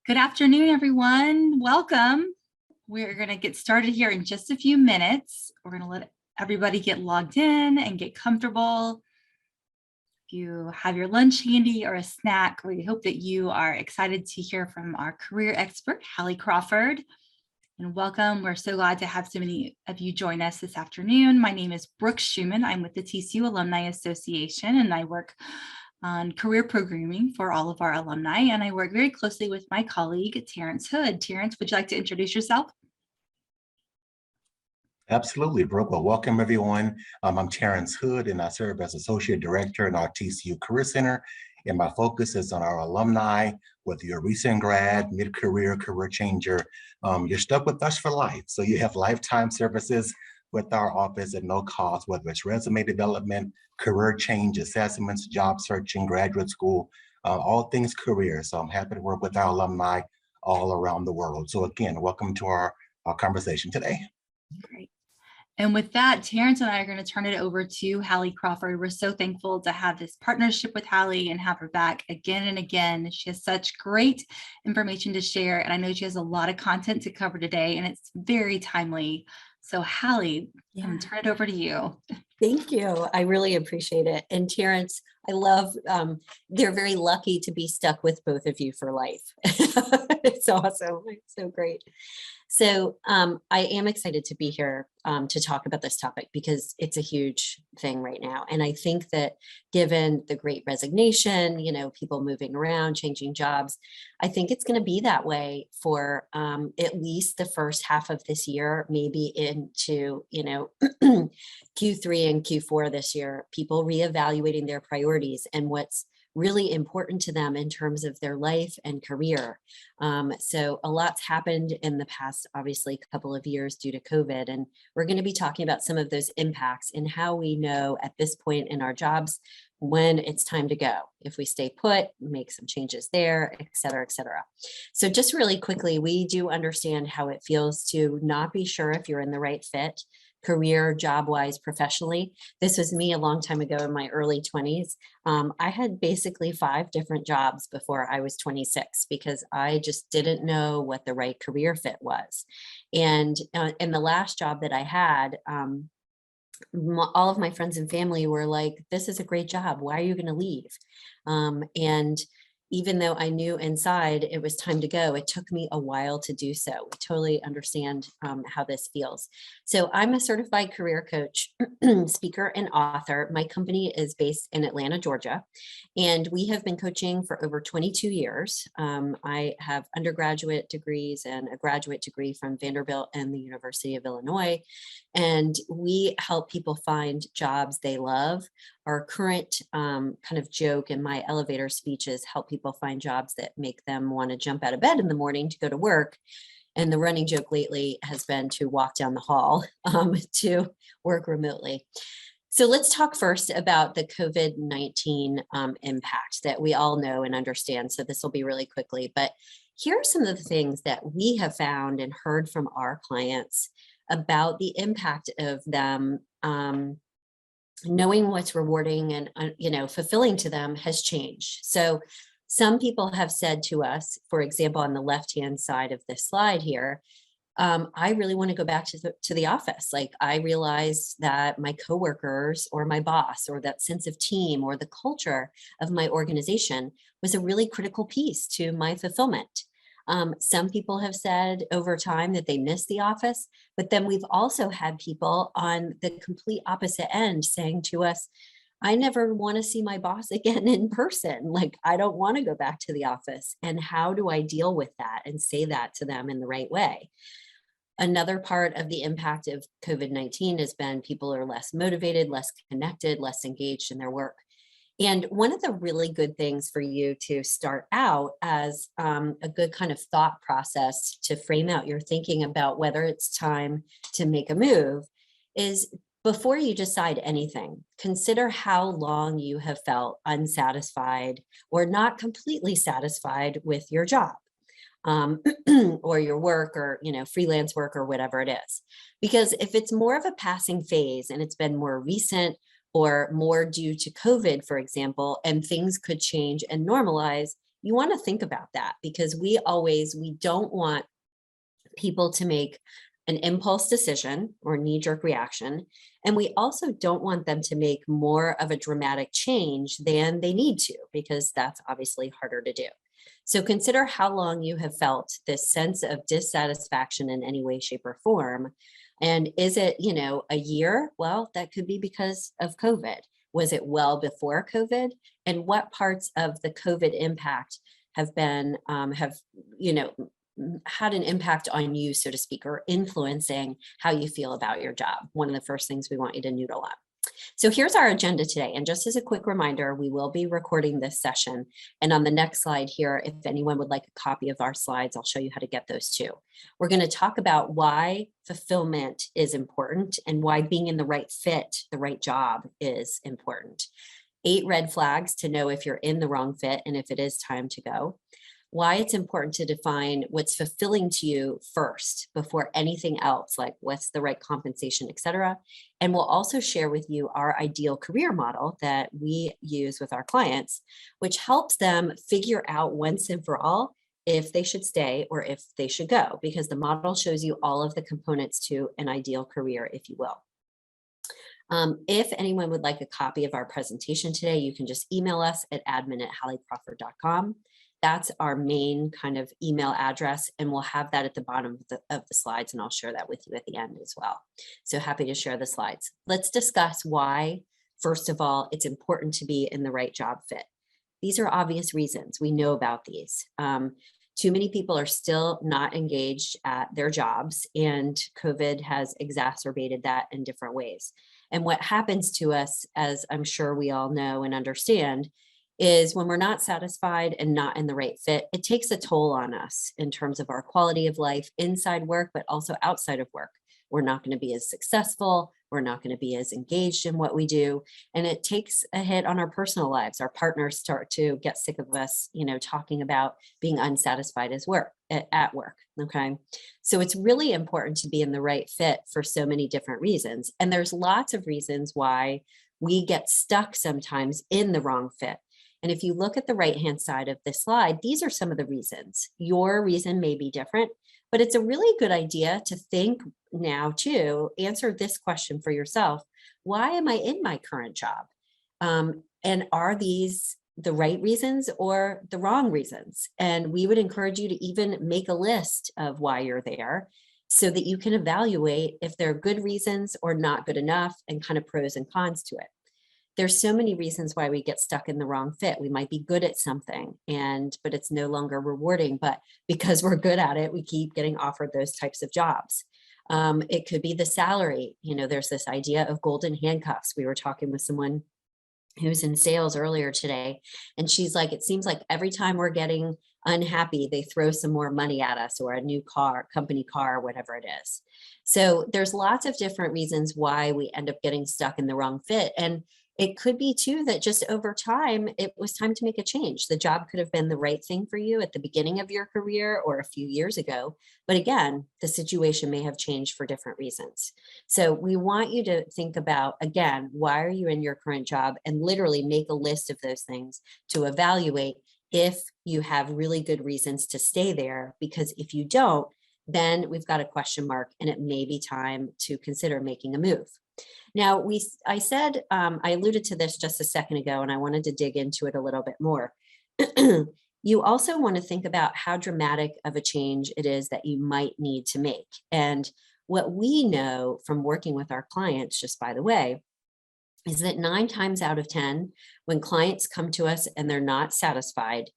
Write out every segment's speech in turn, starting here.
Good afternoon, everyone. Welcome. We're going to get started here in just a few minutes. We're going to let everybody get logged in and get comfortable. If you have your lunch handy or a snack, we hope that you are excited to hear from our career expert, Hallie Crawford. And welcome. We're so glad to have so many of you join us this afternoon. My name is Brooke Schumann. I'm with the TCU Alumni Association, and I work on career programming for all of our alumni. And I work very closely with my colleague, Terrence Hood. Terrence, would you like to introduce yourself? Absolutely, Brooke. Well, welcome everyone. I'm Terrence Hood, and I serve as Associate Director in our TCU Career Center. And my focus is on our alumni, whether you're a recent grad, mid-career, career changer, you're stuck with us for life. So you have lifetime services with our office at no cost, whether it's resume development, career change assessments, job searching, graduate school, all things career. So I'm happy to work with our alumni all around the world. So again, welcome to our conversation today. Great. And with that, Terrence and I are going to turn it over to Hallie Crawford. We're so thankful to have this partnership with Hallie and have her back again and again. She has such great information to share, and I know she has a lot of content to cover today, and it's very timely. So Hallie, I'm going to turn it over to you. Thank you. I really appreciate it. And Terrence, I love, they're very lucky to be stuck with both of you for life. It's awesome. It's so great. So I am excited to be here to talk about this topic because it's a huge thing right now. And I think that given the great resignation, people moving around, changing jobs, I think it's going to be that way for at least the first half of this year, maybe into, Q3 and Q4 this year, people reevaluating their priorities and what's really important to them in terms of their life and career. So a lot's happened in the past, obviously, couple of years due to COVID. And we're going to be talking about some of those impacts and how we know at this point in our jobs when it's time to go. If we stay put, make some changes there, et cetera, et cetera. So just really quickly, we do understand how it feels to not be sure if you're in the right fit, career, job-wise, professionally. This was me a long time ago in my early 20s. I had basically 5 different jobs before I was 26 because I just didn't know what the right career fit was. And in the last job that I had, all of my friends and family were like, this is a great job. Why are you going to leave? And even though I knew inside it was time to go, it took me a while to do so. I totally understand how this feels. So I'm a certified career coach, speaker, and author. My company is based in Atlanta, Georgia, and we have been coaching for over 22 years. I have undergraduate degrees and a graduate degree from Vanderbilt and the University of Illinois, and we help people find jobs they love. Our current kind of joke in my elevator speeches help people find jobs that make them want to jump out of bed in the morning to go to work. And the running joke lately has been to walk down the hall to work remotely. So let's talk first about the COVID-19 impact that we all know and understand. So this will be really quickly, but here are some of the things that we have found and heard from our clients about the impact of them knowing what's rewarding and fulfilling to them has changed. So some people have said to us, for example, on the left-hand side of this slide here, I really want to go back to the office. Like I realized that my coworkers or my boss or that sense of team or the culture of my organization was a really critical piece to my fulfillment. Some people have said over time that they miss the office, but then we've also had people on the complete opposite end saying to us, I never want to see my boss again in person. Like, I don't want to go back to the office. And how do I deal with that and say that to them in the right way? Another part of the impact of COVID-19 has been people are less motivated, less connected, less engaged in their work. And one of the really good things for you to start out as a good kind of thought process to frame out your thinking about whether it's time to make a move is before you decide anything, consider how long you have felt unsatisfied or not completely satisfied with your job. Or your work or, freelance work or whatever it is. Because if it's more of a passing phase and it's been more recent or more due to COVID, for example, and things could change and normalize, you want to think about that, because we don't want people to make an impulse decision or knee-jerk reaction. And we also don't want them to make more of a dramatic change than they need to, because that's obviously harder to do. So consider how long you have felt this sense of dissatisfaction in any way, shape, or form. And is it, a year? Well, that could be because of COVID. Was it well before COVID? And what parts of the COVID impact have been, had an impact on you, so to speak, or influencing how you feel about your job? One of the first things we want you to noodle on. So here's our agenda today. And just as a quick reminder, we will be recording this session. And on the next slide here, if anyone would like a copy of our slides, I'll show you how to get those too. We're going to talk about why fulfillment is important and why being in the right fit, the right job, is important. 8 red flags to know if you're in the wrong fit and if it is time to go. Why it's important to define what's fulfilling to you first before anything else, like what's the right compensation, et cetera. And we'll also share with you our ideal career model that we use with our clients, which helps them figure out once and for all if they should stay or if they should go, because the model shows you all of the components to an ideal career, if you will. If anyone would like a copy of our presentation today, you can just email us at admin@halliecrawford.com. That's our main kind of email address, and we'll have that at the bottom of the slides, and I'll share that with you at the end as well. So happy to share the slides. Let's discuss why, first of all, it's important to be in the right job fit. These are obvious reasons. We know about these. Too many people are still not engaged at their jobs, and COVID has exacerbated that in different ways. And what happens to us, as I'm sure we all know and understand, is when we're not satisfied and not in the right fit, it takes a toll on us in terms of our quality of life inside work, but also outside of work. We're not going to be as successful. We're not going to be as engaged in what we do. And it takes a hit on our personal lives. Our partners start to get sick of us, talking about being unsatisfied at work. Okay. So it's really important to be in the right fit for so many different reasons. And there's lots of reasons why we get stuck sometimes in the wrong fit. And if you look at the right-hand side of this slide, these are some of the reasons. Your reason may be different, but it's a really good idea to think now to answer this question for yourself. Why am I in my current job? And are these the right reasons or the wrong reasons? And we would encourage you to even make a list of why you're there so that you can evaluate if they're good reasons or not good enough, and kind of pros and cons to it. There's so many reasons why we get stuck in the wrong fit. We might be good at something, but it's no longer rewarding, but because we're good at it, we keep getting offered those types of jobs. It could be the salary. There's this idea of golden handcuffs. We were talking with someone who's in sales earlier today, and she's like, it seems like every time we're getting unhappy, they throw some more money at us, or a new car, company car, whatever it is. So there's lots of different reasons why we end up getting stuck in the wrong fit. And it could be too that just over time, it was time to make a change. The job could have been the right thing for you at the beginning of your career or a few years ago. But again, the situation may have changed for different reasons. So we want you to think about, again, why are you in your current job, and literally make a list of those things to evaluate if you have really good reasons to stay there. Because if you don't, then we've got a question mark, and it may be time to consider making a move. Now, I alluded to this just a second ago, and I wanted to dig into it a little bit more. You also want to think about how dramatic of a change it is that you might need to make. And what we know from working with our clients, just by the way, is that 9 times out of 10, when clients come to us and they're not satisfied,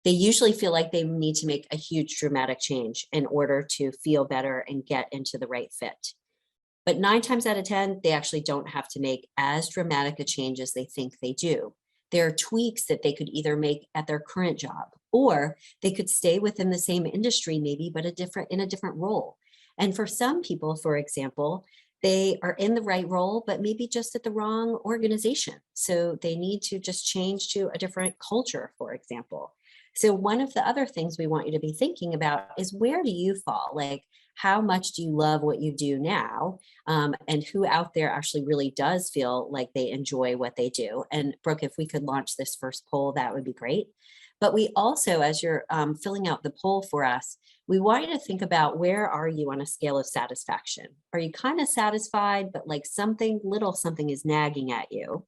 they usually feel like they need to make a huge dramatic change in order to feel better and get into the right fit. But 9 times out of 10, they actually don't have to make as dramatic a change as they think they do. There are tweaks that they could either make at their current job, or they could stay within the same industry maybe, but in a different role. And for some people, for example, they are in the right role, but maybe just at the wrong organization. So they need to just change to a different culture, for example. So one of the other things we want you to be thinking about is, where do you fall? Like, how much do you love what you do now? And who out there actually really does feel like they enjoy what they do? And Brooke, if we could launch this first poll, that would be great. But we also, as you're filling out the poll for us, we want you to think about, where are you on a scale of satisfaction? Are you kind of satisfied, but like little something is nagging at you?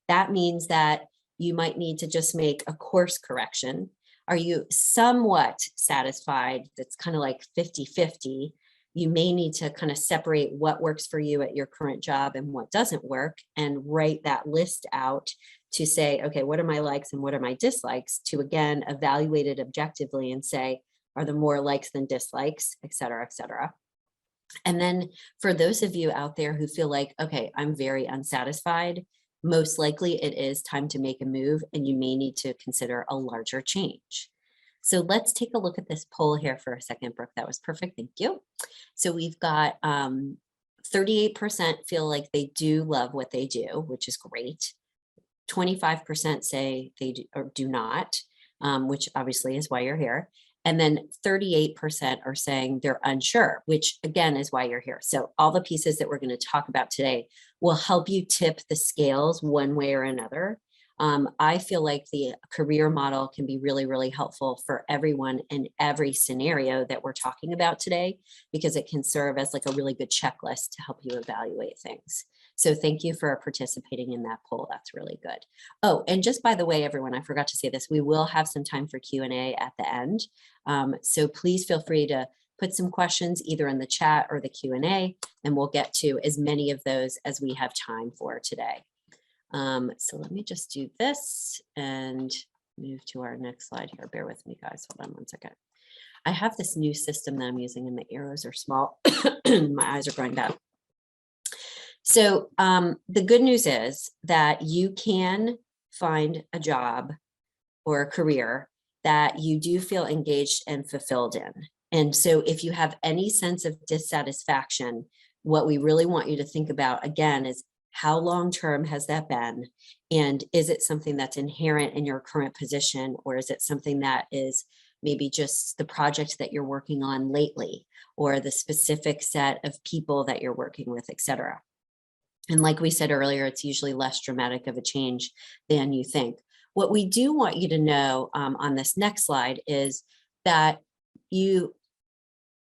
That means that you might need to just make a course correction. Are you somewhat satisfied? That's kind of like 50-50. You may need to kind of separate what works for you at your current job and what doesn't work, and write that list out to say, okay, what are my likes and what are my dislikes, to again evaluate it objectively and say, are there more likes than dislikes, et cetera, et cetera. And then for those of you out there who feel like, okay, I'm very unsatisfied, most likely it is time to make a move, and you may need to consider a larger change. So let's take a look at this poll here for a second, Brooke. That was perfect. Thank you. So we've got 38% feel like they do love what they do, which is great. 25% say they do, or do not, which obviously is why you're here. And then 38% are saying they're unsure, which again is why you're here. So all the pieces that we're going to talk about today will help you tip the scales one way or another. I feel like the career model can be really, really helpful for everyone in every scenario that we're talking about today, because it can serve as like a really good checklist to help you evaluate things. So thank you for participating in that poll. That's really good. Oh, and just by the way, everyone, I forgot to say this, we will have some time for Q&A at the end. So please feel free to put some questions either in the chat or the Q&A, and we'll get to as many of those as we have time for today. So let me just do this and move to our next slide here. Bear with me, guys. Hold on one second. I have this new system that I'm using and the arrows are small. My eyes are going bad. So the good news is that you can find a job or a career that you do feel engaged and fulfilled in. And so if you have any sense of dissatisfaction, what we really want you to think about again is, how long-term has that been? And is it something that's inherent in your current position, or is it something that is maybe just the project that you're working on lately, or the specific set of people that you're working with, et cetera? And like we said earlier, it's usually less dramatic of a change than you think. What we do want you to know on this next slide is that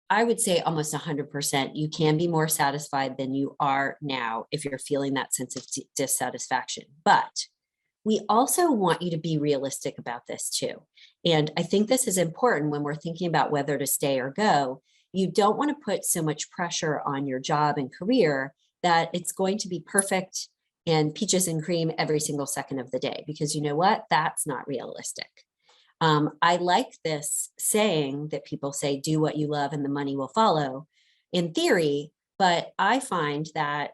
I would say almost 100%, you can be more satisfied than you are now if you're feeling that sense of dissatisfaction. But we also want you to be realistic about this too. And I think this is important when we're thinking about whether to stay or go. You don't want to put so much pressure on your job and career that it's going to be perfect and peaches and cream every single second of the day, because you know what? That's not realistic. I like this saying that people say, do what you love and the money will follow, in theory, but I find that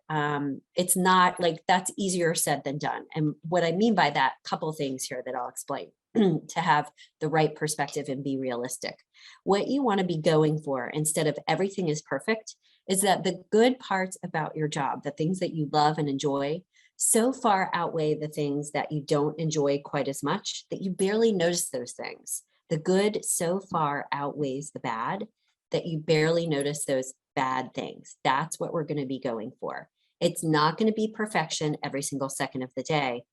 it's not like, that's easier said than done. And what I mean by that, couple things here that I'll explain to have the right perspective and be realistic. What you want to be going for, instead of everything is perfect, is that the good parts about your job, the things that you love and enjoy, so far outweigh the things that you don't enjoy quite as much that you barely notice those things. The good so far outweighs the bad that you barely notice those bad things. That's what we're going to be going for. It's not going to be perfection every single second of the day.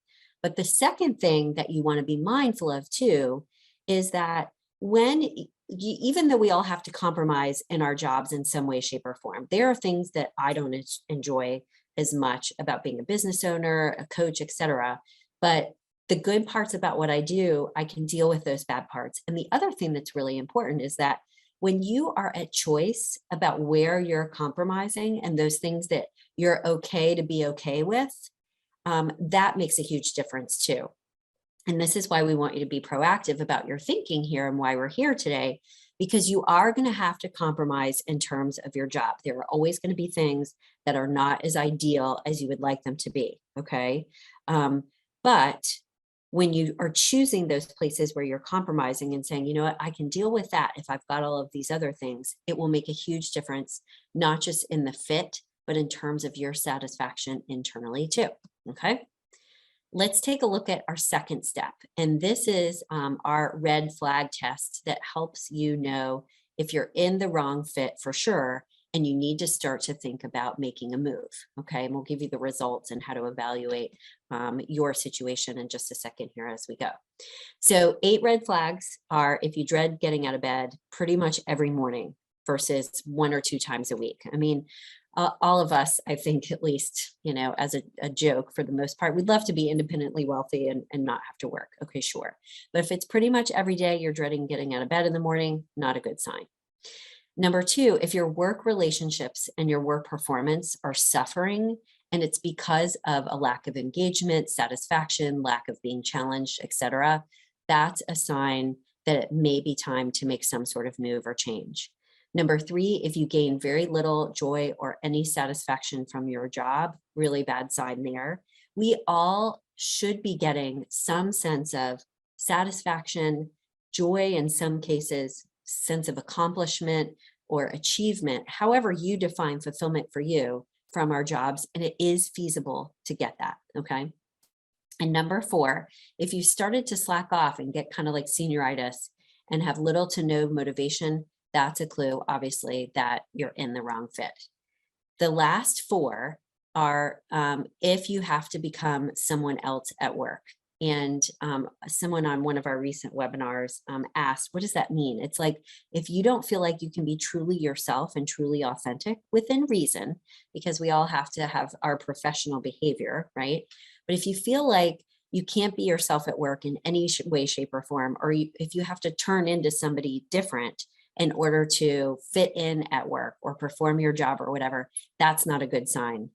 But the second thing that you want to be mindful of too is that when even though we all have to compromise in our jobs in some way, shape, or form, there are things that I don't enjoy as much about being a business owner, a coach, etc. But the good parts about what I do, I can deal with those bad parts. And the other thing that's really important is that when you are at choice about where you're compromising and those things that you're okay to be okay with, that makes a huge difference too. And this is why we want you to be proactive about your thinking here and why we're here today, because you are going to have to compromise in terms of your job. There are always going to be things that are not as ideal as you would like them to be. Okay. But when you are choosing those places where you're compromising and saying, you know what, I can deal with that if I've got all of these other things, it will make a huge difference, not just in the fit, but in terms of your satisfaction internally too. Okay. Let's take a look at our second step. And this is our red flag test that helps you know if you're in the wrong fit for sure and you need to start to think about making a move. Okay. And we'll give you the results and how to evaluate your situation in just a second here as we go. So 8 red flags are if you dread getting out of bed pretty much every morning versus 1 or 2 times a week. I mean, all of us, I think, at least, as a joke for the most part, we'd love to be independently wealthy and not have to work. Okay, sure. But if it's pretty much every day you're dreading getting out of bed in the morning, not a good sign. Number 2, if your work relationships and your work performance are suffering, and it's because of a lack of engagement, satisfaction, lack of being challenged, etc., that's a sign that it may be time to make some sort of move or change. Number 3, if you gain very little joy or any satisfaction from your job, really bad sign there. We all should be getting some sense of satisfaction, joy in some cases, sense of accomplishment or achievement, however you define fulfillment for you from our jobs. And it is feasible to get that, okay? And number 4, if you started to slack off and get kind of like senioritis and have little to no motivation, that's a clue, obviously, that you're in the wrong fit. The last 4 are if you have to become someone else at work. And someone on one of our recent webinars asked, what does that mean? It's like, if you don't feel like you can be truly yourself and truly authentic within reason, because we all have to have our professional behavior, right? But if you feel like you can't be yourself at work in any way, shape, or form, or if you have to turn into somebody different in order to fit in at work or perform your job or whatever, that's not a good sign.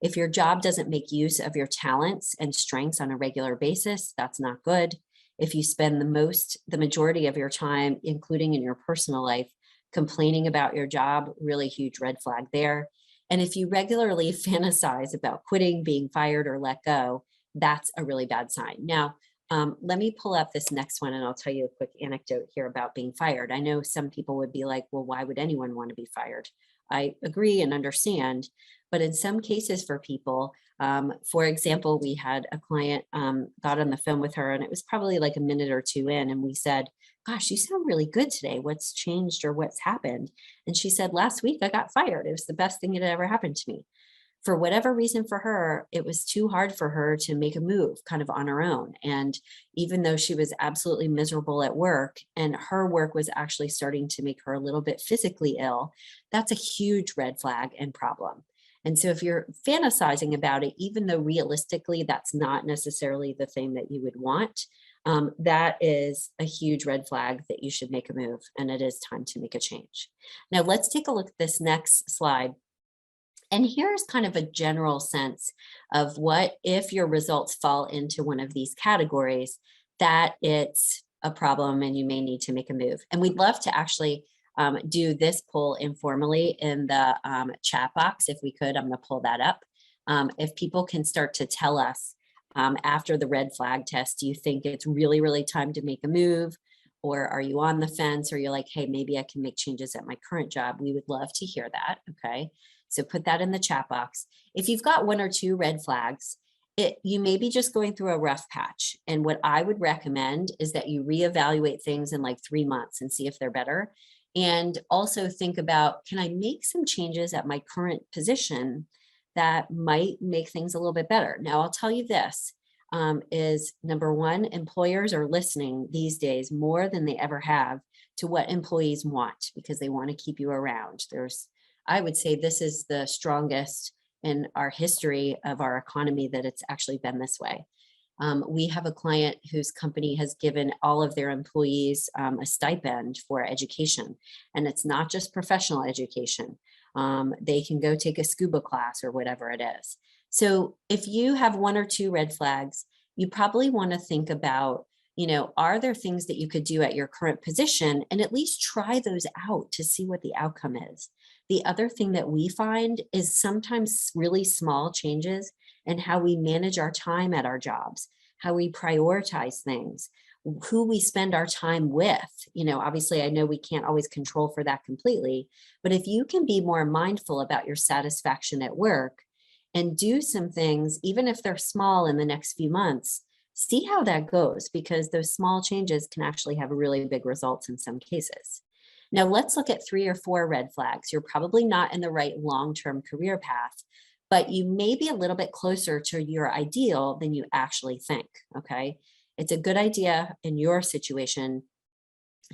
If your job doesn't make use of your talents and strengths on a regular basis, that's not good. If you spend the majority of your time, including in your personal life, complaining about your job, really huge red flag there. And if you regularly fantasize about quitting, being fired, or let go, that's a really bad sign. Now, let me pull up this next one and I'll tell you a quick anecdote here about being fired. I know some people would be like, well, why would anyone want to be fired? I agree and understand. But in some cases for people, for example, we had a client got on the phone with her and it was probably like a minute or 2 in. And we said, gosh, you sound really good today. What's changed or what's happened? And she said, last week I got fired. It was the best thing that had ever happened to me. For whatever reason for her, it was too hard for her to make a move kind of on her own. And even though she was absolutely miserable at work and her work was actually starting to make her a little bit physically ill, that's a huge red flag and problem. And so if you're fantasizing about it, even though realistically that's not necessarily the thing that you would want, that is a huge red flag that you should make a move and it is time to make a change. Now let's take a look at this next slide. And here's kind of a general sense of what if your results fall into one of these categories, that it's a problem and you may need to make a move. And we'd love to actually do this poll informally in the chat box if we could. I'm going to pull that up. If people can start to tell us after the red flag test, do you think it's really, really time to make a move? Or are you on the fence? Or you're like, hey, maybe I can make changes at my current job. We would love to hear that. Okay. So put that in the chat box. If you've got 1 or 2 red flags, you may be just going through a rough patch. And what I would recommend is that you reevaluate things in like 3 months and see if they're better. And also think about, can I make some changes at my current position that might make things a little bit better? Now, I'll tell you this, is number 1, employers are listening these days more than they ever have to what employees want because they want to keep you around. I would say this is the strongest in our history of our economy that it's actually been this way. We have a client whose company has given all of their employees a stipend for education. And it's not just professional education. They can go take a scuba class or whatever it is. So if you have 1 or 2 red flags, you probably want to think about, are there things that you could do at your current position and at least try those out to see what the outcome is. The other thing that we find is sometimes really small changes in how we manage our time at our jobs, how we prioritize things, who we spend our time with. Obviously, I know we can't always control for that completely, but if you can be more mindful about your satisfaction at work and do some things, even if they're small in the next few months, see how that goes, because those small changes can actually have really big results in some cases. Now let's look at 3 or 4 red flags. You're probably not in the right long-term career path, but you may be a little bit closer to your ideal than you actually think, okay? It's a good idea in your situation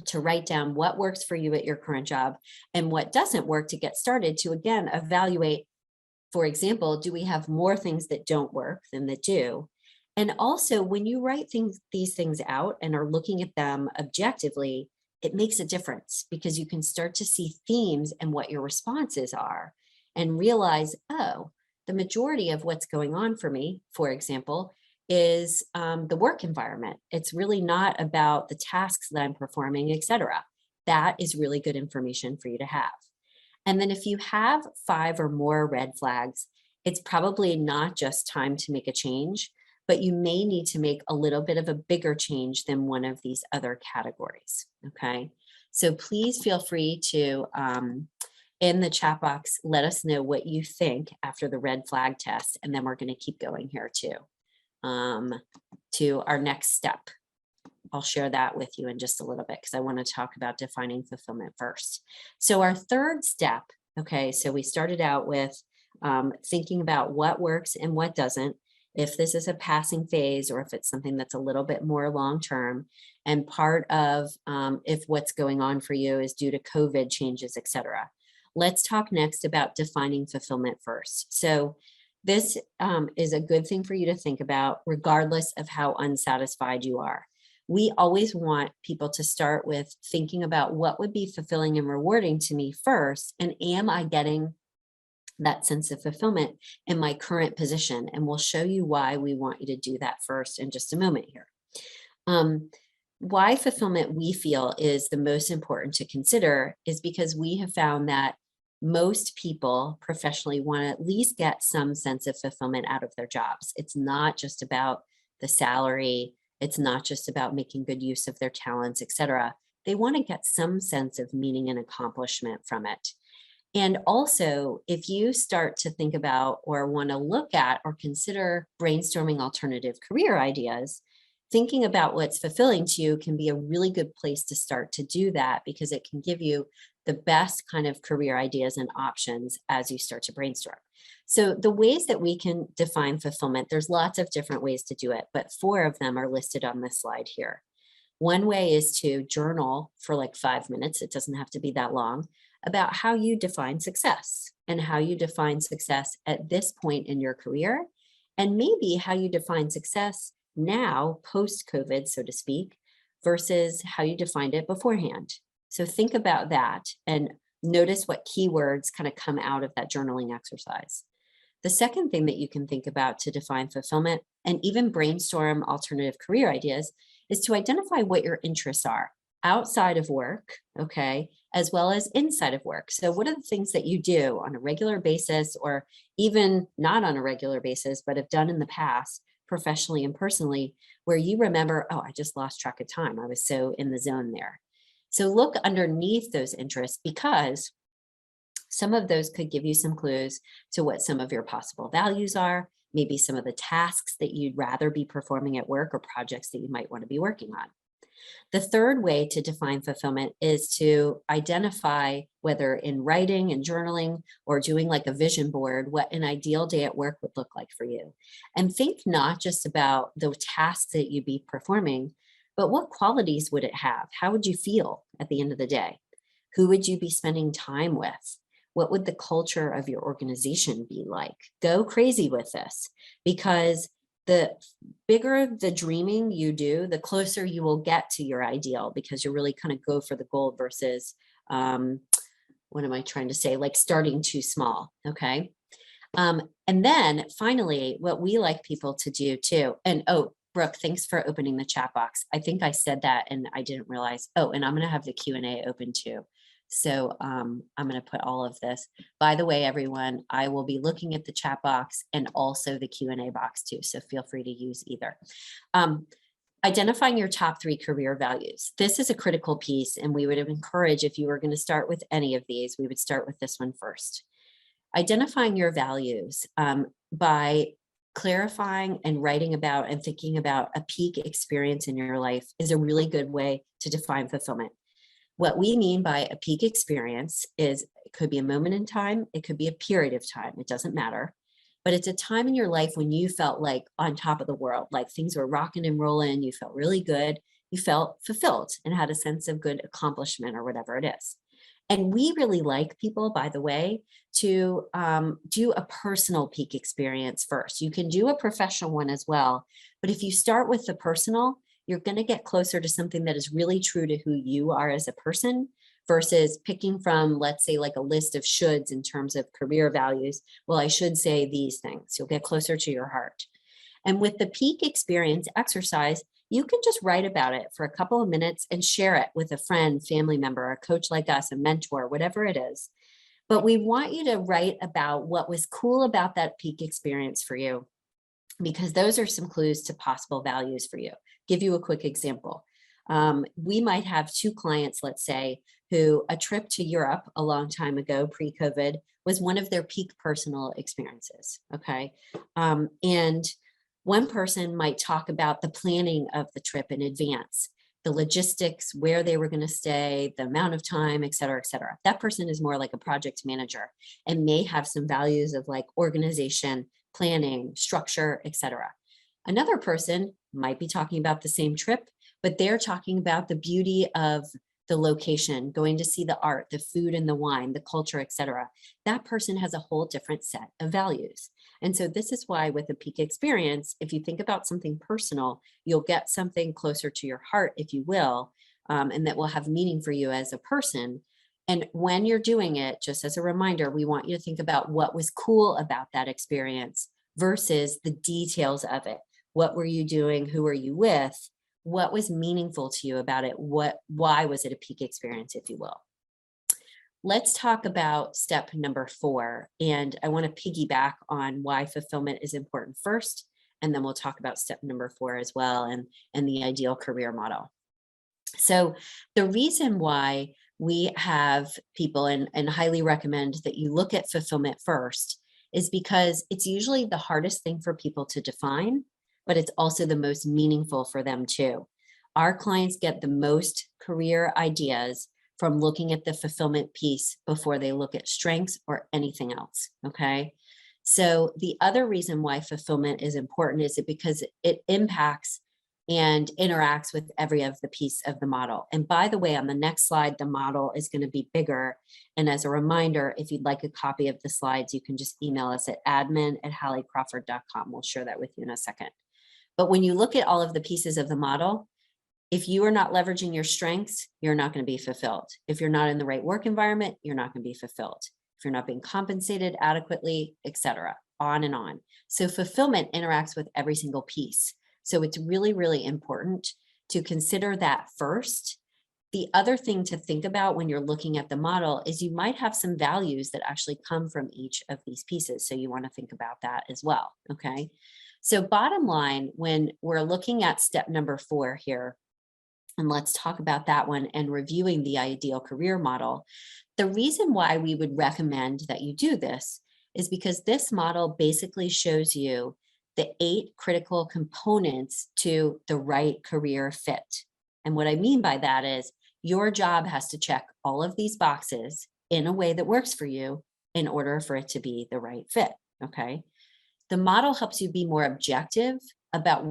to write down what works for you at your current job and what doesn't work to get started to, again, evaluate. For example, do we have more things that don't work than that do? And also, when you write these things out and are looking at them objectively, it makes a difference because you can start to see themes and what your responses are and realize, oh, the majority of what's going on for me, for example, is the work environment. It's really not about the tasks that I'm performing, et cetera. That is really good information for you to have. And then if you have 5 or more red flags, it's probably not just time to make a change, but you may need to make a little bit of a bigger change than one of these other categories, okay? So please feel free to, in the chat box, let us know what you think after the red flag test, and then we're gonna keep going here too, to our next step. I'll share that with you in just a little bit because I want to talk about defining fulfillment first. So our third step, okay, so we started out with thinking about what works and what doesn't, if this is a passing phase or if it's something that's a little bit more long-term, and part of if what's going on for you is due to COVID changes, et cetera. Let's talk next about defining fulfillment first. So this is a good thing for you to think about regardless of how unsatisfied you are. We always want people to start with thinking about what would be fulfilling and rewarding to me first, and am I getting that sense of fulfillment in my current position? And we'll show you why we want you to do that first in just a moment here. Why fulfillment we feel is the most important to consider is because we have found that most people professionally want to at least get some sense of fulfillment out of their jobs. It's not just about the salary. It's not just about making good use of their talents, et cetera. They want to get some sense of meaning and accomplishment from it. And also, if you start to think about or want to look at or consider brainstorming alternative career ideas, thinking about what's fulfilling to you can be a really good place to start to do that because it can give you the best kind of career ideas and options as you start to brainstorm. So the ways that we can define fulfillment, there's lots of different ways to do it, but 4 of them are listed on this slide here. One way is to journal for like 5 minutes, it doesn't have to be that long, about how you define success and how you define success at this point in your career, and maybe how you define success now, post-COVID, so to speak, versus how you defined it beforehand. So think about that and notice what keywords kind of come out of that journaling exercise. The second thing that you can think about to define fulfillment and even brainstorm alternative career ideas is to identify what your interests are outside of work, okay, as well as inside of work. So what are the things that you do on a regular basis or even not on a regular basis, but have done in the past professionally and personally, where you remember, oh, I just lost track of time. I was so in the zone there. So look underneath those interests because some of those could give you some clues to what some of your possible values are, maybe some of the tasks that you'd rather be performing at work or projects that you might want to be working on. The third way to define fulfillment is to identify, whether in writing and journaling or doing like a vision board, what an ideal day at work would look like for you. And think not just about the tasks that you'd be performing, but what qualities would it have? How would you feel at the end of the day? Who would you be spending time with? What would the culture of your organization be like? Go crazy with this, because the bigger the dreaming you do, the closer you will get to your ideal, because you really kind of go for the goal versus, what am I trying to say? Like starting too small, okay? And then finally, what we like people to do too, and oh, Brooke, thanks for opening the chat box. I think I said that and I didn't realize. Oh, and I'm going to have the Q&A open too. So I'm going to put all of this. By the way, everyone, I will be looking at the chat box and also the Q&A box too. So feel free to use either. Identifying your top 3 career values. This is a critical piece, and we would encourage, if you were going to start with any of these, we would start with this one first. Identifying your values by clarifying and writing about and thinking about a peak experience in your life is a really good way to define fulfillment. What we mean by a peak experience is it could be a moment in time, it could be a period of time, it doesn't matter. But it's a time in your life when you felt like on top of the world, like things were rocking and rolling, you felt really good, you felt fulfilled and had a sense of good accomplishment or whatever it is. And we really like people, by the way, to do a personal peak experience first. You can do a professional one as well. But if you start with the personal, you're going to get closer to something that is really true to who you are as a person versus picking from, let's say, like a list of shoulds in terms of career values. Well, I should say these things. You'll get closer to your heart. And with the peak experience exercise, you can just write about it for a couple of minutes and share it with a friend, family member, a coach like us, a mentor, whatever it is. But we want you to write about what was cool about that peak experience for you, because those are some clues to possible values for you. Give you a quick example. We might have 2 clients, let's say, who a trip to Europe a long time ago, pre-COVID, was one of their peak personal experiences. Okay. And one person might talk about the planning of the trip in advance, the logistics, where they were going to stay, the amount of time, et cetera, et cetera. That person is more like a project manager and may have some values of like organization, planning, structure, et cetera. Another person might be talking about the same trip, but they're talking about the beauty of the location, going to see the art, the food and the wine, the culture, et cetera. That person has a whole different set of values. And so this is why with a peak experience, if you think about something personal, you'll get something closer to your heart, if you will, and that will have meaning for you as a person. And when you're doing it, just as a reminder, we want you to think about what was cool about that experience versus the details of it. What were you doing? Who are you with? What was meaningful to you about it? Why was it a peak experience, if you will? Let's talk about step number 4. And I want to piggyback on why fulfillment is important first. And then we'll talk about step number 4 as well, and the ideal career model. So the reason why we have people and highly recommend that you look at fulfillment first is because it's usually the hardest thing for people to define, but it's also the most meaningful for them too. Our clients get the most career ideas from looking at the fulfillment piece before they look at strengths or anything else, okay? So the other reason why fulfillment is important is because it impacts and interacts with every of the piece of the model. And by the way, on the next slide, the model is going to be bigger. And as a reminder, if you'd like a copy of the slides, you can just email us at admin@halliecrawford.com. We'll share that with you in a second. But when you look at all of the pieces of the model, if you are not leveraging your strengths, you're not going to be fulfilled. If you're not in the right work environment, you're not going to be fulfilled. If you're not being compensated adequately, et cetera, on and on. So fulfillment interacts with every single piece. So it's really, really important to consider that first. The other thing to think about when you're looking at the model is you might have some values that actually come from each of these pieces. So you want to think about that as well, okay? So bottom line, when we're looking at step number 4 here, and let's talk about that one and reviewing the ideal career model. The reason why we would recommend that you do this is because this model basically shows you the 8 critical components to the right career fit. And what I mean by that is your job has to check all of these boxes in a way that works for you in order for it to be the right fit, okay? The model helps you be more objective about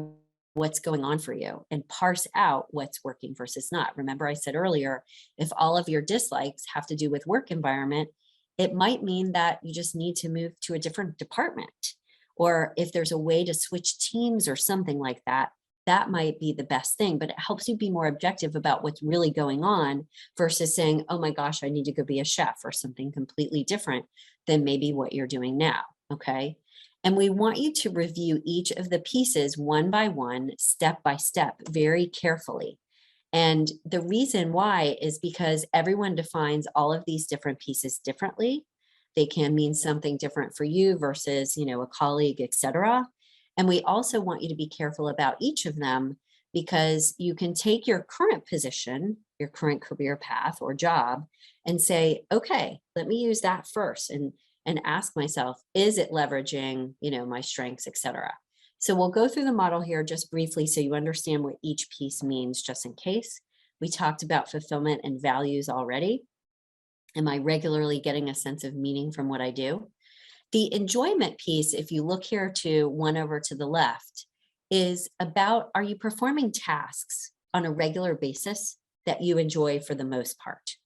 what's going on for you and parse out what's working versus not. Remember, I said earlier, if all of your dislikes have to do with work environment, it might mean that you just need to move to a different department. Or if there's a way to switch teams or something like that, that might be the best thing, but it helps you be more objective about what's really going on versus saying, oh my gosh, I need to go be a chef or something completely different than maybe what you're doing now, okay? And we want you to review each of the pieces one by one, step by step, very carefully. And the reason why is because everyone defines all of these different pieces differently. They can mean something different for you versus, a colleague, et cetera. And we also want you to be careful about each of them because you can take your current position, your current career path or job, and say, okay, let me use that first and ask myself, is it leveraging, my strengths, et cetera. So we'll go through the model here just briefly so you understand what each piece means just in case. We talked about fulfillment and values already. Am I regularly getting a sense of meaning from what I do? The enjoyment piece, if you look here to one over to the left, is about, are you performing tasks on a regular basis that you enjoy for the most part?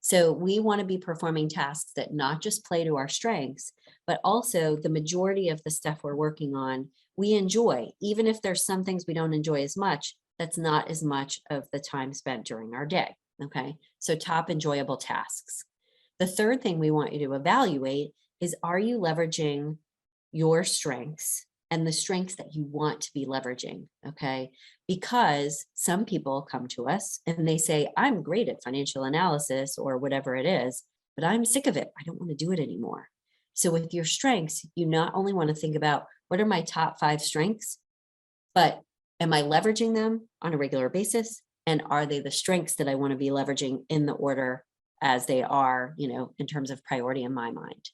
So we want to be performing tasks that not just play to our strengths, but also the majority of the stuff we're working on, we enjoy. Even if there's some things we don't enjoy as much, that's not as much of the time spent during our day. Okay, so top enjoyable tasks. The third thing we want you to evaluate is, are you leveraging your strengths and the strengths that you want to be leveraging? Okay. Because some people come to us and they say, I'm great at financial analysis or whatever it is, but I'm sick of it. I don't want to do it anymore. So with your strengths, you not only want to think about what are my top 5 strengths, but am I leveraging them on a regular basis? And are they the strengths that I want to be leveraging in the order as they are, in terms of priority in my mind?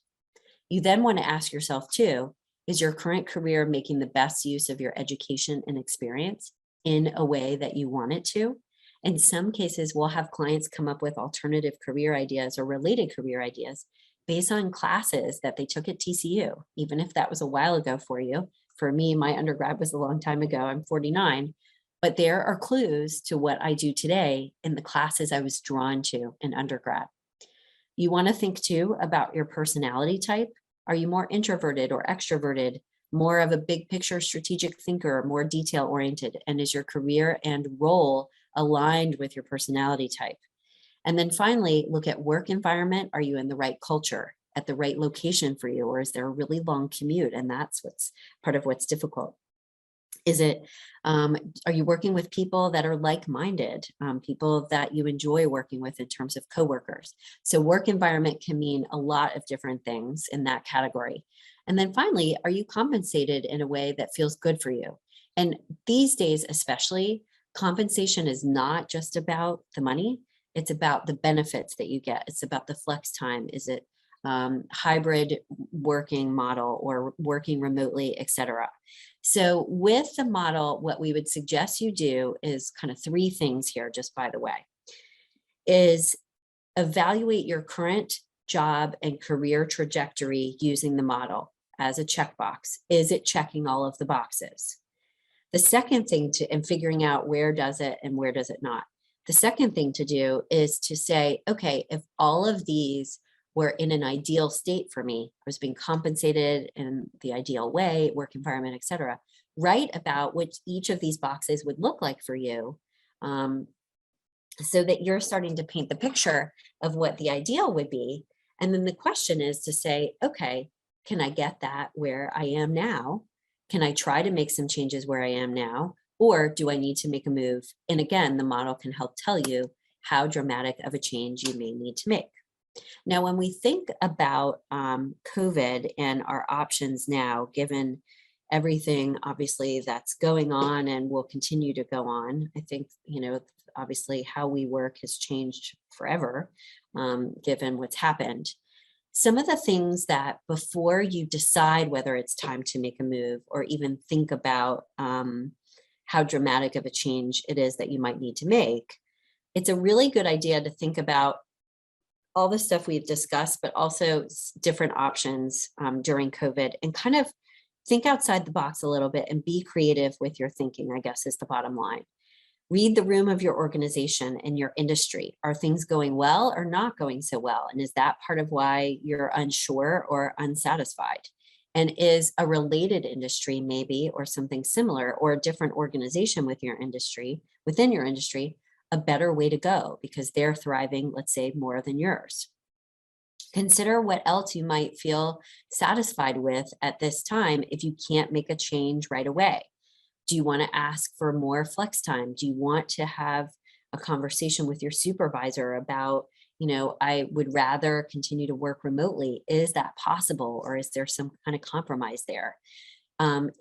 You then want to ask yourself too, is your current career making the best use of your education and experience in a way that you want it to? In some cases, we'll have clients come up with alternative career ideas or related career ideas based on classes that they took at TCU, even if that was a while ago for you. For me, my undergrad was a long time ago. I'm 49, but there are clues to what I do today in the classes I was drawn to in undergrad. You want to think too about your personality type. Are you more introverted or extroverted, more of a big picture strategic thinker, more detail oriented? And is your career and role aligned with your personality type? And then finally, look at work environment. Are you in the right culture, at the right location for you? Or is there a really long commute? And that's what's part of what's difficult. Is it, are you working with people that are like-minded, people that you enjoy working with in terms of coworkers? So work environment can mean a lot of different things in that category. And then finally, are you compensated in a way that feels good for you? And these days, especially, compensation is not just about the money. It's about the benefits that you get. It's about the flex time. Is it hybrid working model or working remotely, et cetera? So with the model, what we would suggest you do is kind of 3 things here, just by the way, is evaluate your current job and career trajectory using the model as a checkbox. Is it checking all of the boxes? The second thing and figuring out where does it and where does it not. The second thing to do is to say, okay, if all of these were in an ideal state for me, I was being compensated in the ideal way, work environment, et cetera, write about what each of these boxes would look like for you, so that you're starting to paint the picture of what the ideal would be. And then the question is to say, okay, can I get that where I am now? Can I try to make some changes where I am now? Or do I need to make a move? And again, the model can help tell you how dramatic of a change you may need to make. Now, when we think about COVID and our options now, given everything obviously that's going on and will continue to go on, I think, obviously how we work has changed forever, given what's happened. Some of the things that before you decide whether it's time to make a move or even think about how dramatic of a change it is that you might need to make, it's a really good idea to think about all the stuff we've discussed, but also different options during COVID, and kind of think outside the box a little bit and be creative with your thinking, I guess, is the bottom line. Read the room of your organization and your industry. Are things going well or not going so well? And is that part of why you're unsure or unsatisfied? And is a related industry maybe, or something similar, or a different organization within your industry, a better way to go because they're thriving, let's say, more than yours? Consider what else you might feel satisfied with at this time if you can't make a change right away. Do you want to ask for more flex time? Do you want to have a conversation with your supervisor about, I would rather continue to work remotely? Is that possible? Or is there some kind of compromise there?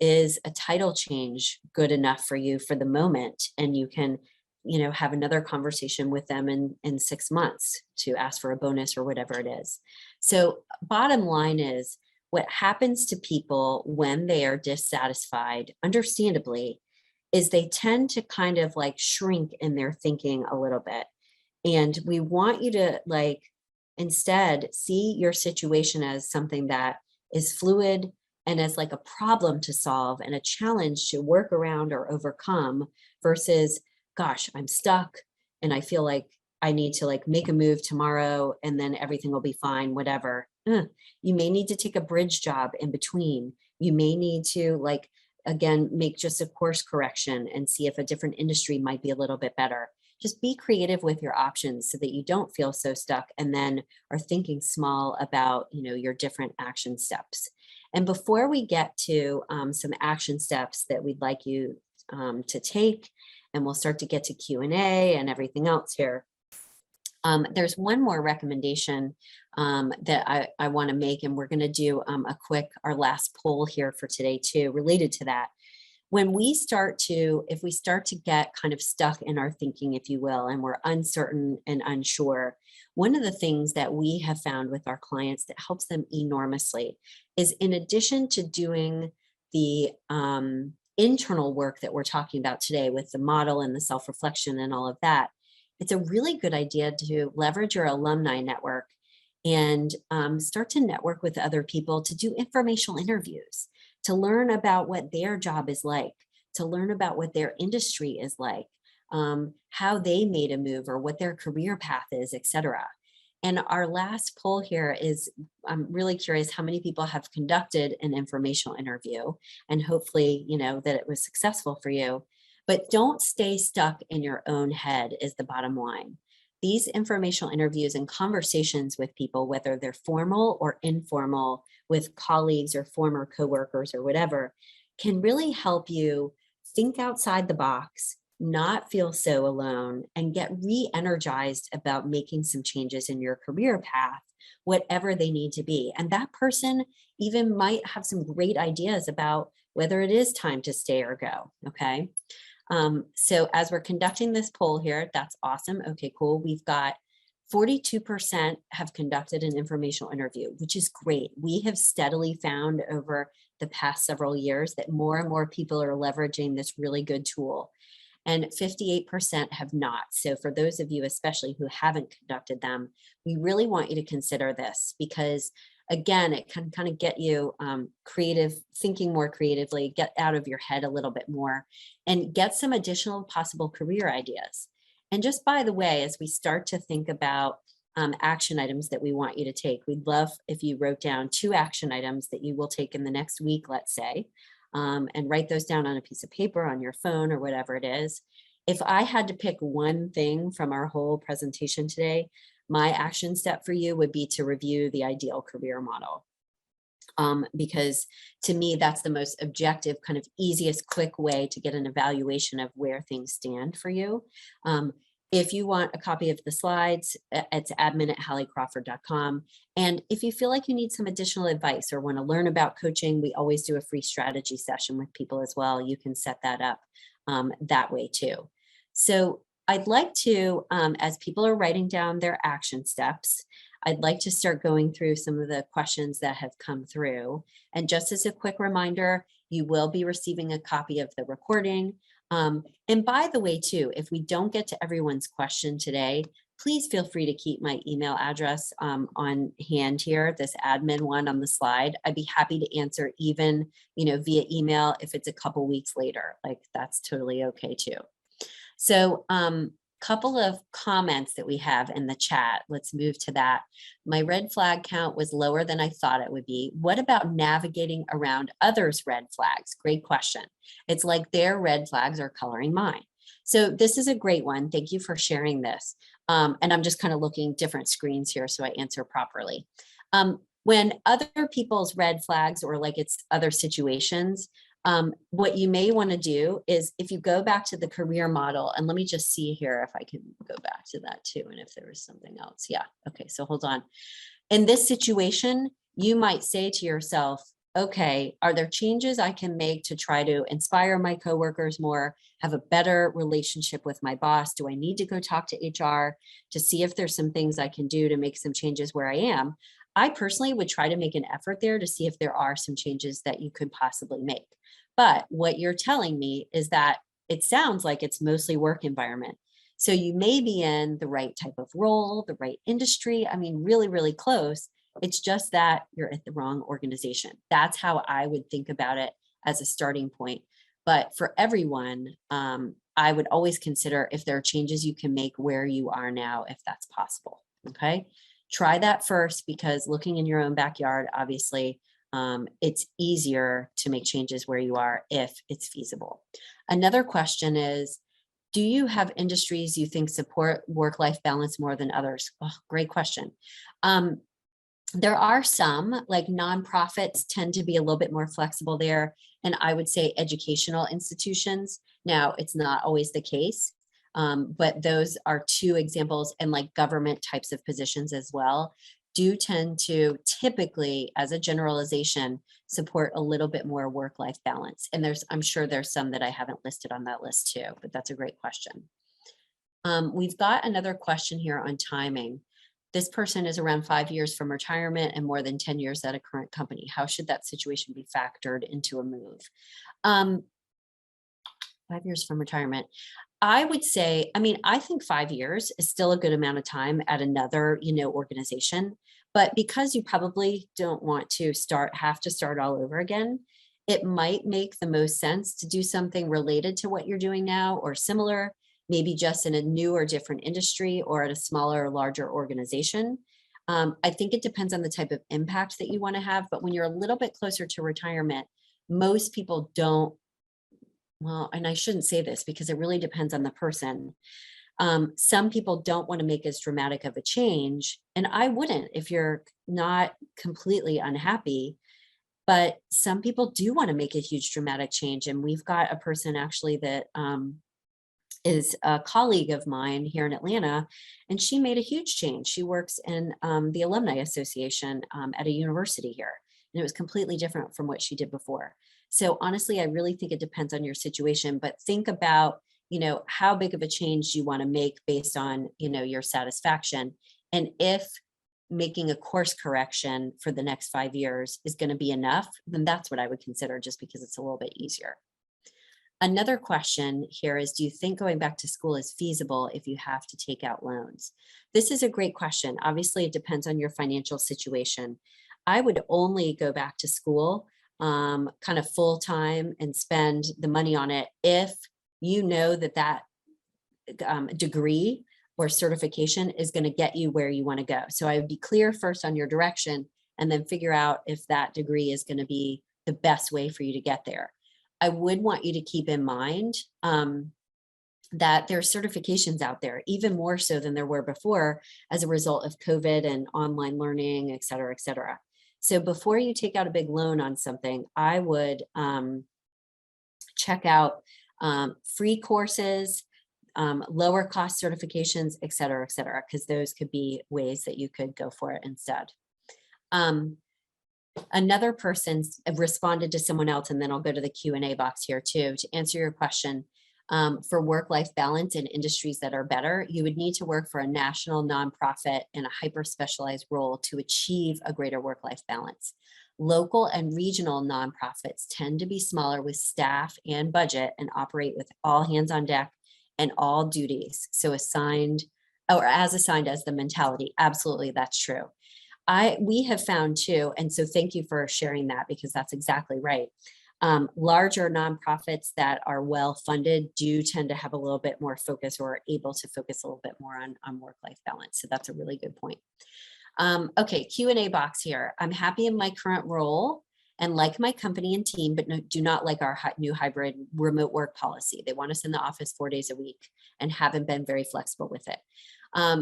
Is a title change good enough for you for the moment? And you can have another conversation with them in 6 months to ask for a bonus or whatever it is. So bottom line is, what happens to people when they are dissatisfied, understandably, is they tend to kind of like shrink in their thinking a little bit. And we want you to like instead see your situation as something that is fluid and as like a problem to solve and a challenge to work around or overcome versus, gosh, I'm stuck and I feel like I need to like make a move tomorrow and then everything will be fine, whatever. You may need to take a bridge job in between. You may need to like, again, make just a course correction and see if a different industry might be a little bit better. Just be creative with your options so that you don't feel so stuck and then are thinking small about, your different action steps. And before we get to some action steps that we'd like you to take, and we'll start to get to Q&A and everything else here, there's one more recommendation that I want to make, and we're going to do our last poll here for today too, related to that. If we start to get kind of stuck in our thinking, if you will, and we're uncertain and unsure, one of the things that we have found with our clients that helps them enormously is, in addition to doing the internal work that we're talking about today with the model and the self-reflection and all of that, it's a really good idea to leverage your alumni network and start to network with other people to do informational interviews, to learn about what their job is like, to learn about what their industry is like, how they made a move or what their career path is, etc. And our last poll here is, I'm really curious how many people have conducted an informational interview, and hopefully, that it was successful for you. But don't stay stuck in your own head is the bottom line. These informational interviews and conversations with people, whether they're formal or informal, with colleagues or former coworkers or whatever, can really help you think outside the box, not feel so alone, and get re-energized about making some changes in your career path, whatever they need to be. And that person even might have some great ideas about whether it is time to stay or go, okay? So as we're conducting this poll here, that's awesome. Okay, cool. We've got 42% have conducted an informational interview, which is great. We have steadily found over the past several years that more and more people are leveraging this really good tool, and 58% have not. So for those of you, especially who haven't conducted them, we really want you to consider this, because again, it can kind of get you creative, thinking more creatively, get out of your head a little bit more, and get some additional possible career ideas. And just by the way, as we start to think about action items that we want you to take, we'd love if you wrote down 2 action items that you will take in the next week, let's say, and write those down on a piece of paper, on your phone, or whatever it is. If I had to pick one thing from our whole presentation today, my action step for you would be to review the ideal career model. Because to me, that's the most objective, kind of easiest, quick way to get an evaluation of where things stand for you. If you want a copy of the slides, it's admin@halliecrawford.com. And if you feel like you need some additional advice or want to learn about coaching, we always do a free strategy session with people as well. You can set that up that way too. So I'd like to, as people are writing down their action steps, I'd like to start going through some of the questions that have come through. And just as a quick reminder, you will be receiving a copy of the recording. And by the way, too, if we don't get to everyone's question today, please feel free to keep my email address on hand here, this admin one on the slide. I'd be happy to answer even, via email if it's a couple weeks later. Like, that's totally okay too. So couple of comments that we have in the chat. Let's move to that. My red flag count was lower than I thought it would be. What about navigating around others' red flags? Great question. It's like their red flags are coloring mine. So this is a great one. Thank you for sharing this. And I'm just kind of looking different screens here so I answer properly. When other people's red flags, or like it's other situations, what you may want to do is, if you go back to the career model, and let me just see here if I can go back to that too, and if there was something else. Yeah. Okay. So hold on. In this situation, you might say to yourself, okay, are there changes I can make to try to inspire my coworkers more, have a better relationship with my boss? Do I need to go talk to HR to see if there's some things I can do to make some changes where I am? I personally would try to make an effort there to see if there are some changes that you could possibly make. But what you're telling me is that it sounds like it's mostly work environment. So you may be in the right type of role, the right industry. I mean, really, really close. It's just that you're at the wrong organization. That's how I would think about it as a starting point. But for everyone, I would always consider if there are changes you can make where you are now, if that's possible. Okay. Try that first, because looking in your own backyard, obviously, it's easier to make changes where you are if it's feasible. Another question is, do you have industries you think support work-life balance more than others? Oh, great question. There are some, like nonprofits tend to be a little bit more flexible there. And I would say educational institutions. Now, it's not always the case, but those are two examples, and like government types of positions as well do tend to typically, as a generalization, support a little bit more work-life balance. And I'm sure there's some that I haven't listed on that list too, but that's a great question. We've got another question here on timing. This person is around 5 years from retirement and more than 10 years at a current company. How should that situation be factored into a move? 5 years from retirement. I would say, I mean, I think 5 years is still a good amount of time at another, organization, but because you probably don't want to have to start all over again, it might make the most sense to do something related to what you're doing now or similar, maybe just in a new or different industry or at a smaller or larger organization. I think it depends on the type of impact that you want to have, but when you're a little bit closer to retirement, most people don't. Well, and I shouldn't say this because it really depends on the person. Some people don't want to make as dramatic of a change, and I wouldn't if you're not completely unhappy, but some people do want to make a huge dramatic change. And we've got a person actually that is a colleague of mine here in Atlanta, and she made a huge change. She works in the Alumni Association at a university here, and it was completely different from what she did before. So honestly, I really think it depends on your situation, but think about, how big of a change you want to make based on, your satisfaction. And if making a course correction for the next 5 years is going to be enough, then that's what I would consider, just because it's a little bit easier. Another question here is, do you think going back to school is feasible if you have to take out loans? This is a great question. Obviously, it depends on your financial situation. I would only go back to school kind of full time and spend the money on it if you know that degree or certification is going to get you where you want to go. So I would be clear first on your direction and then figure out if that degree is going to be the best way for you to get there. I would want you to keep in mind that there are certifications out there, even more so than there were before as a result of COVID and online learning, et cetera, et cetera. So before you take out a big loan on something, I would check out free courses, lower cost certifications, et cetera, because those could be ways that you could go for it instead. Another person responded to someone else, and then I'll go to the Q&A box here too. To answer your question, for work-life balance in industries that are better, you would need to work for a national nonprofit in a hyper-specialized role to achieve a greater work-life balance. Local and regional nonprofits tend to be smaller with staff and budget and operate with all hands on deck and all duties. So as assigned as the mentality. Absolutely, that's true. We have found too, and so thank you for sharing that, because that's exactly right. Larger nonprofits that are well funded do tend to have a little bit more focus, or are able to focus a little bit more on work-life balance. So that's a really good point. Okay, Q&A box here. I'm happy in my current role and like my company and team, but do not like our new hybrid remote work policy. They want us in the office 4 days a week and haven't been very flexible with it.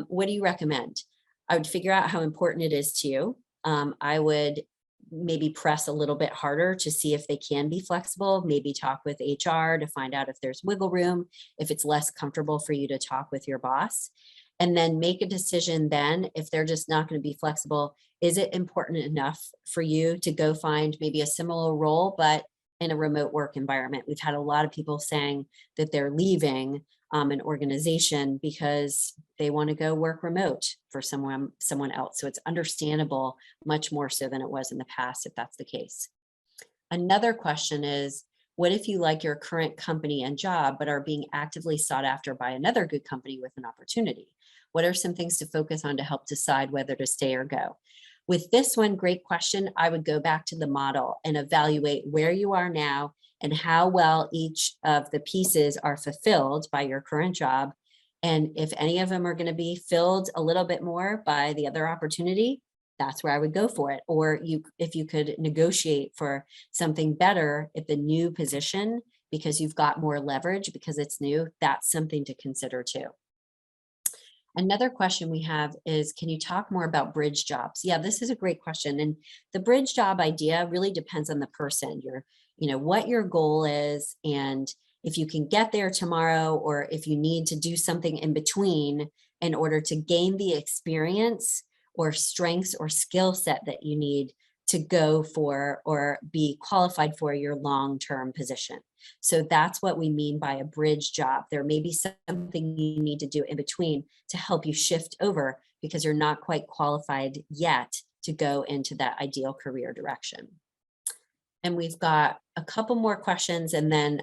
What do you recommend? I would figure out how important it is to you. I would maybe press a little bit harder to see if they can be flexible, maybe talk with HR to find out if there's wiggle room, if it's less comfortable for you to talk with your boss, and then make a decision then. If they're just not going to be flexible, is it important enough for you to go find maybe a similar role, but in a remote work environment? We've had a lot of people saying that they're leaving an organization because they want to go work remote for someone else. So it's understandable, much more so than it was in the past, if that's the case. Another question is, What if you like your current company and job, but are being actively sought after by another good company with an opportunity? What are some things to focus on to help decide whether to stay or go? With this one, great question. I would go back to the model and evaluate where you are now and how well each of the pieces are fulfilled by your current job. And if any of them are going to be filled a little bit more by the other opportunity, that's where I would go for it. Or if you could negotiate for something better at the new position because you've got more leverage because it's new, that's something to consider too. Another question we have is, can you talk more about bridge jobs? Yeah, this is a great question. And the bridge job idea really depends on the person, what your goal is, and if you can get there tomorrow, or if you need to do something in between in order to gain the experience or strengths or skill set that you need to go for or be qualified for your long-term position. So that's what we mean by a bridge job. There may be something you need to do in between to help you shift over because you're not quite qualified yet to go into that ideal career direction. And we've got a couple more questions, and then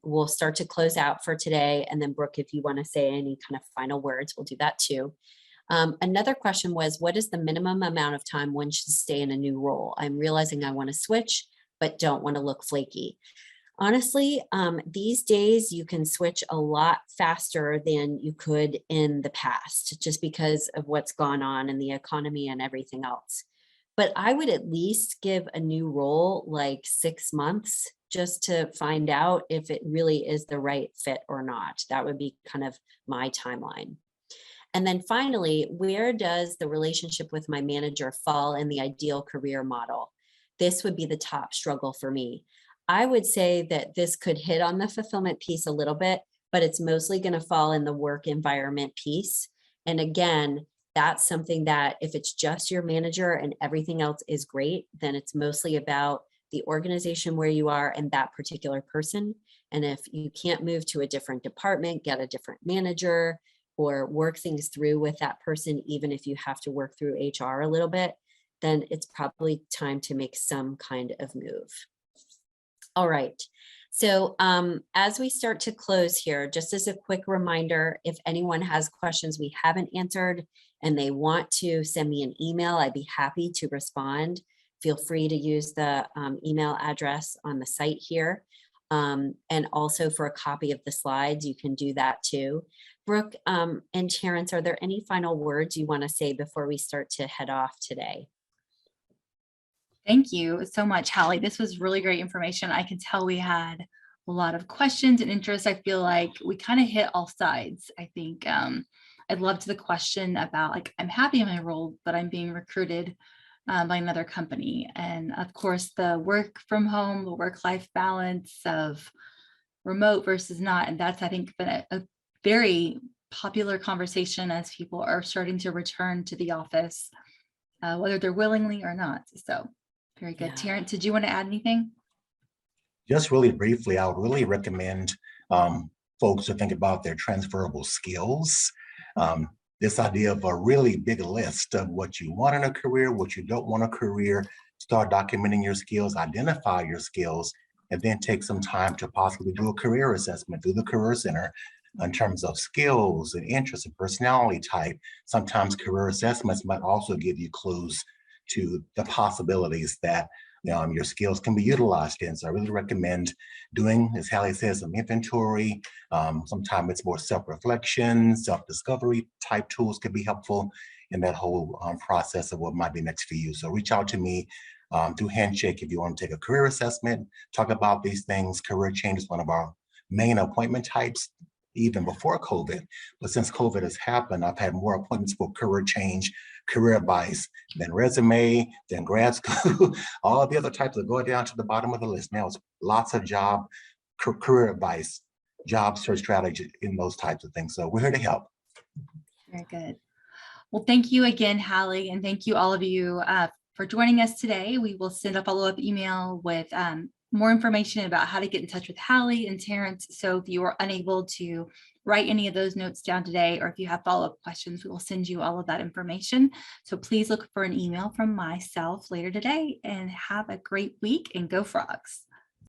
we'll start to close out for today. And then Brooke, if you want to say any kind of final words, we'll do that too. Another question was, what is the minimum amount of time one should stay in a new role? I'm realizing I want to switch, but don't want to look flaky. Honestly, these days you can switch a lot faster than you could in the past, just because of what's gone on in the economy and everything else. But I would at least give a new role like 6 months just to find out if it really is the right fit or not. That would be kind of my timeline. And then finally, where does the relationship with my manager fall in the ideal career model? This would be the top struggle for me. I would say that this could hit on the fulfillment piece a little bit, but it's mostly going to fall in the work environment piece. And again, that's something that if it's just your manager and everything else is great, then it's mostly about the organization where you are and that particular person. And if you can't move to a different department, get a different manager, or work things through with that person, even if you have to work through HR a little bit, then it's probably time to make some kind of move. All right. So as we start to close here, just as a quick reminder, if anyone has questions we haven't answered and they want to send me an email, I'd be happy to respond. Feel free to use the email address on the site here. And also for a copy of the slides, you can do that too. Brooke and Terrence, are there any final words you want to say before we start to head off today? Thank you so much, Hallie. This was really great information. I can tell we had a lot of questions and interest. I feel like we kind of hit all sides. I think I loved the question about, like, I'm happy in my role, but I'm being recruited by another company. And of course, the work from home, the work-life balance of remote versus not. And that's, I think, been a very popular conversation as people are starting to return to the office, whether they're willingly or not. So very good. Yeah. Terrence, did you want to add anything? Just really briefly, I would really recommend folks to think about their transferable skills. This idea of a really big list of what you want in a career, what you don't want in a career, start documenting your skills, identify your skills, and then take some time to possibly do a career assessment through the Career Center in terms of skills and interests and personality type. Sometimes career assessments might also give you clues to the possibilities that your skills can be utilized in. So I really recommend doing, as Hallie says, some inventory. Sometimes it's more self-reflection, self-discovery type tools could be helpful in that whole process of what might be next for you. So reach out to me through Handshake if you want to take a career assessment, talk about these things. Career change is one of our main appointment types, even before COVID. But since COVID has happened, I've had more appointments for career change, career advice, than resume, than grad school. All the other types are going down to the bottom of the list. Now it's lots of job, career advice, job search strategy, in those types of things. So we're here to help. Very good. Well, thank you again, Hallie, and thank you all of you for joining us today. We will send a follow-up email with more information about how to get in touch with Hallie and Terrence. So if you are unable to write any of those notes down today, or if you have follow-up questions, we will send you all of that information. So please look for an email from myself later today, and have a great week, and go Frogs.